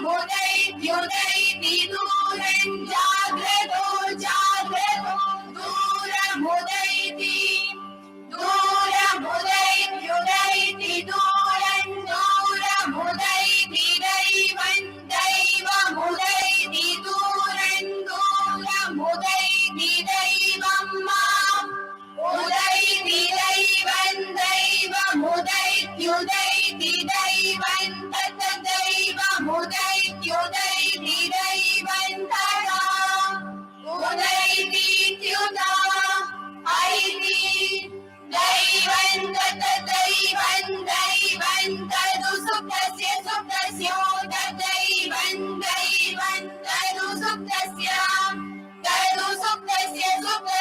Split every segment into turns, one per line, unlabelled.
दूरमुदैत्युदैति दूरं जाग्रतो जाग्रतो दूरमुदैति दूरमुदैत्युदैति दूरं दूरमुदैति दैवं दैवमुदैति दूरं दूरमुदैति दैवं माम् उदैति दैवं दैवमुदैत्युदैति दैवं ततदैवमुदैत्युदैति दैवं तदा उदैतीत्युदा ऐति दैवं ततदैवं दैवं तदु सुप्तस्य सुप्तस्योददैवं दैवं तदु सुप्तस्य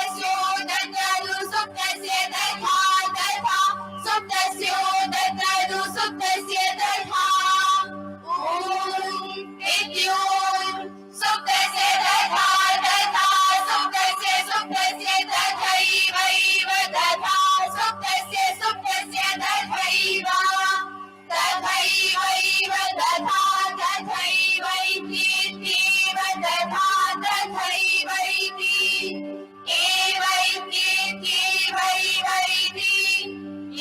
सुप्तस्योदतदु सुप्तस्य तथा तथा सुप्तस्योदतदु सुप्तस्य तथा सुप्तस्य तथा तथा सुप्तस्य तथैवैव तथा सुप्तस्य तथैव तथैवैव तथा तथैवैत्येत्येव तथा तथैवैति एवैत्येत्येवैवैति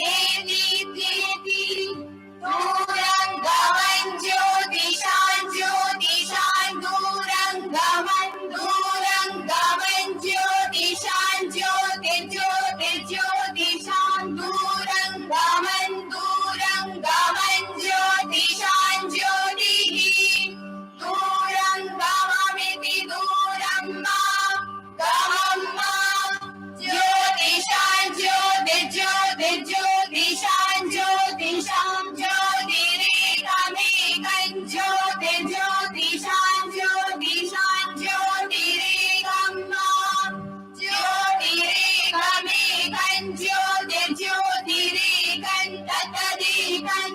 एतीत्येति दूरं गमन् ज्योतिषां ज्योतिषां दूरं गमन् ज्योतिषां ज्योतिषां दूरं गमन् ज्योतिषां ज्योतिः दूरं गममिति दूरं मा गमं मा ज्योतिषां ज्योतिषां ज्योतिरेकमेकं ज्योतिषां ज्योतिरेकं मा ज्योतिरेकमेकं ज्योतिरेकं ततदेकं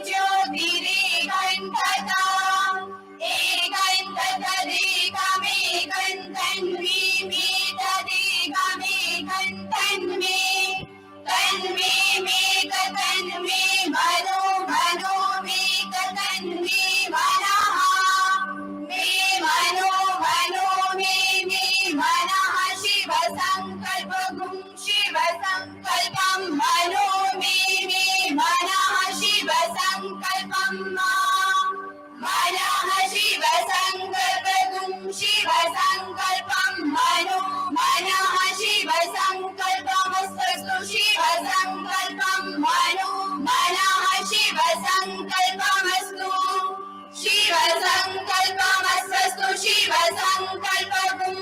ज्योतिरेकं तथा एकं ततदेकमेकं तन्मेकमेकं तन्मे तन्मे मनो मेक तन्मे मनः मे मनो मे मनः शिवसङ्कल्पं शिवसङ्कल्पं मनो मे मनः शिवसङ्कल्पं मनः शिवसङ्कल्पं शिवसङ्कल्पं मनो मनः शिवसङ्कल्पमस्तु शिवसङ्कल्पं मनो मनः शिवसङ्कल्पमस्तु शिवसङ्कल्पमस्तु शिवसङ्कल्पं